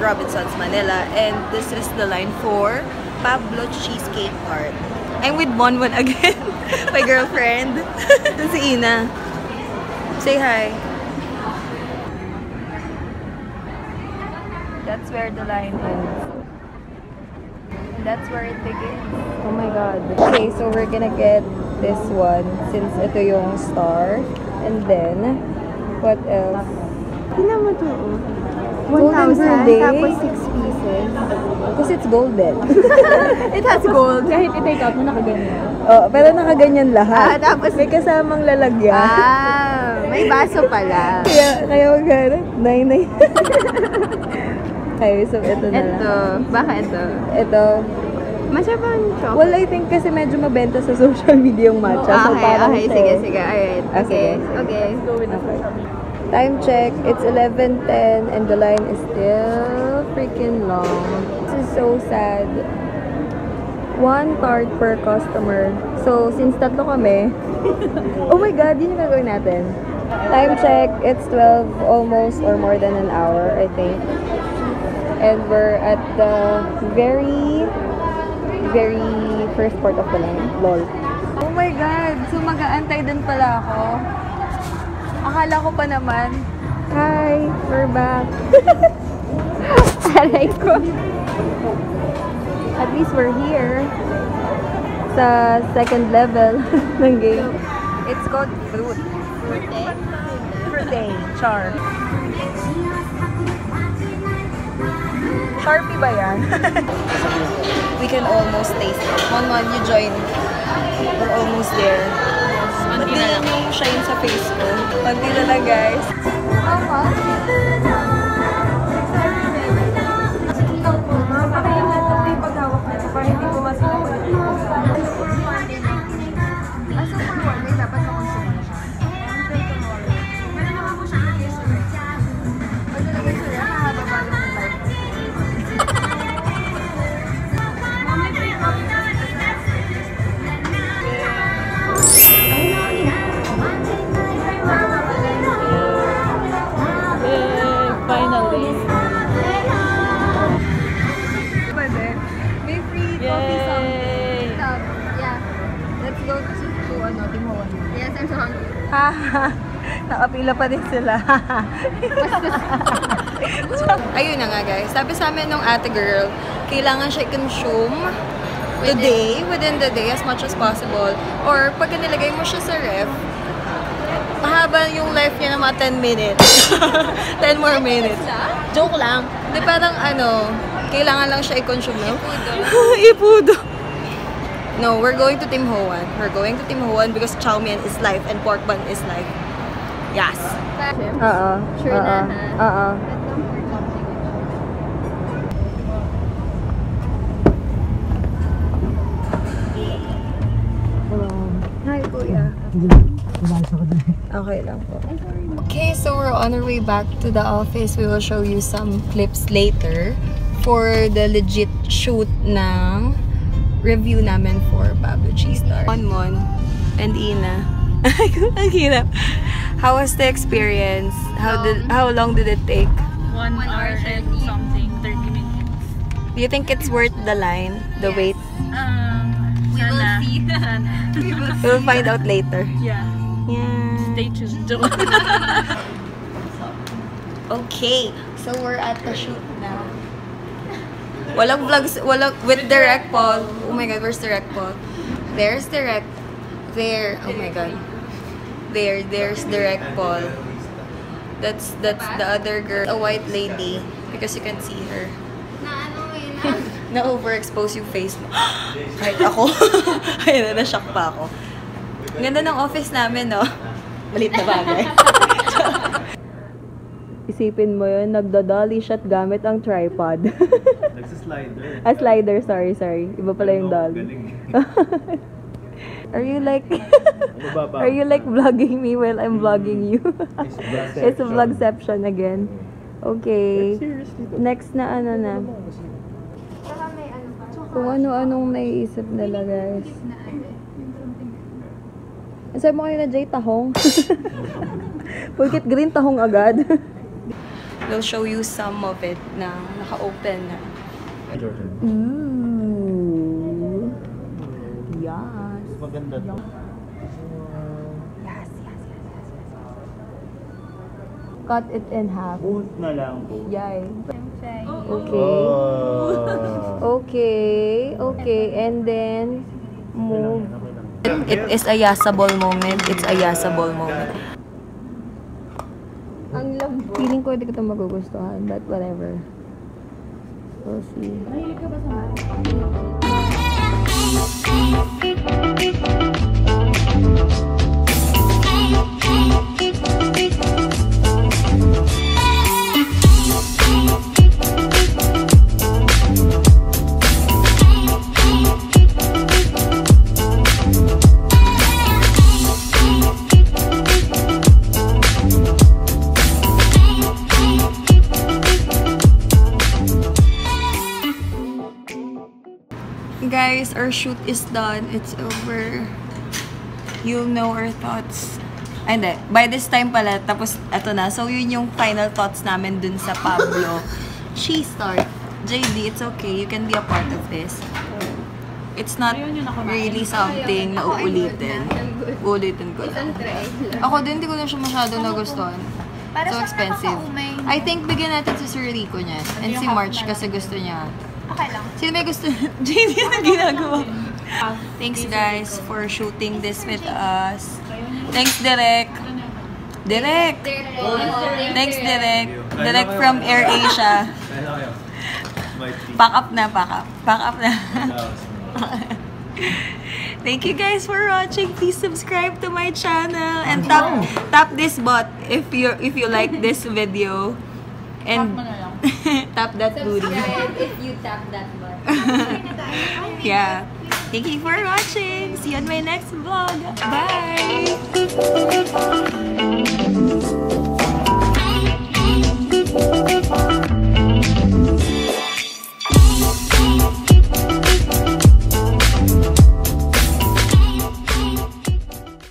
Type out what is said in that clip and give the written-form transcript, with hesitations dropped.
Robinsons Manila, and this is the line for Pablo Cheesecake Cart. I'm with Bonbon again, my girlfriend. Si Ina. Say hi. That's where the line ends. That's where it begins. Oh my god. Okay, so we're gonna get this one since ito yung star. And then, what else? Tingnan mo to. 1,000 tapos 6 pieces. Kasi it's golden. It has gold. Kahit i-take out mo, nakaganyan. Oh, pero nakaganyan lahat. Tapos may kasamang lalagyan. May baso pala. kaya magkano? 9. Okay, so ito na lang. Ito. Baka ito. Ito. Masarap ang chocolate. Well, I think kasi medyo mabenta sa social media yung matcha. So parang sige. Alright. Okay. Let's go with the time check, it's 11:10 and the line is still freaking long. This is so sad. 1 tart per customer. So, since tatlo kami, oh my god, yun yung gagawin natin. Time check, it's 12 almost or more than an hour, I think. And we're at the very first part of the line. Lol. Oh my god, so mag-aantay din pala ako. Akala ko pa naman. Hi, we're back. Aray ko. At least we're here. Sa second level ng game. It's called fruit. Fruit. Char. Sharpie ba yan? We can almost taste it. Mon, you join. We're almost there. Pati lang yung shine sa face ko. Pati na lang, guys. Yes, I'm so hungry. Nakapila pa din sila. Ayun na nga guys. Sabi sa amin nung ate girl, kailangan siya i-consume within the day as much as possible. Or pag nilagay mo siya sa ref, mahaba yung life niya ng mga 10 minutes. 10 more minutes. Joke lang. Di parang kailangan lang siya i-consume. No? Ipudo. No, we're going to Tim Ho Wan. We're going to Tim Ho Wan because chow mein is life and pork bun is life. Yes. Sure na, ha? Hi, kuya. Okay lang po. Okay, so we're on our way back to the office. We will show you some clips later for the legit shoot ng review namin for Pablo Cheesecake. Mon and Ina. Ang hirap. How was the experience? How long did it take? 1 hour and something, 30 minutes. Do you think it's worth the line, the wait? We will see. We'll find out later. Yeah. Stay tuned. Okay, so we're at the shoot now. Walang vlogs, with Direct Paul. Oh my god, where's Direct Paul? There's Direct. There. Oh my god. There's Direct Paul. That's the other girl, a white lady, because you can see her. Na-overexpose yung face mo. Kahit ako. Ayun, na-shock pa ako. Ganda ng office namin, no? Malit na bagay. Isipin mo yun, nagdadolly shot gamit ang tripod. Nagsa-slider. Slider, sorry. Iba pala yung dolly. Are you like are you like vlogging me while I'm vlogging you? It's a vlogception again. Okay. Next na ano na. Kung ano-anong naiisip nila, guys. Sabi mo kayo na Jay, tahong. Pagkit green, tahong agad. We'll show you some of it na naka-open na. Ooh. Yes. Maganda to. Yes. Cut it in half. Buhot na lang po. Yay. Oh. Okay. And then, move. It is a yasable moment. It's a yasable moment. Ang lambot. Feeling ko hindi ko ito magugustuhan, but whatever. We'll see. Mahilig ka ba sa Guys, our shoot is done. It's over. You'll know our thoughts. Ay, hindi. By this time pala, tapos eto na. So, yun yung final thoughts namin dun sa Pablo. She start. JD, it's okay. You can be a part of this. It's not really something na uulitin. Uulitin ko lang. Ako din, hindi ko na siya masyado nagustuhan. So expensive. I think bigyan natin si Sir Rico niya. And si March kasi gusto niya. Okay lang. Sino may gusto? JD na ginagawa. Thanks guys for shooting this with us. Thanks Direk. Thanks Direk. Direk from AirAsia. Pack up na. Thank you guys for watching. Please subscribe to my channel and tap this button if you like this video. And tap that booty. Subscribe if you tap that button. Yeah. Thank you for watching. See you on my next vlog. Bye.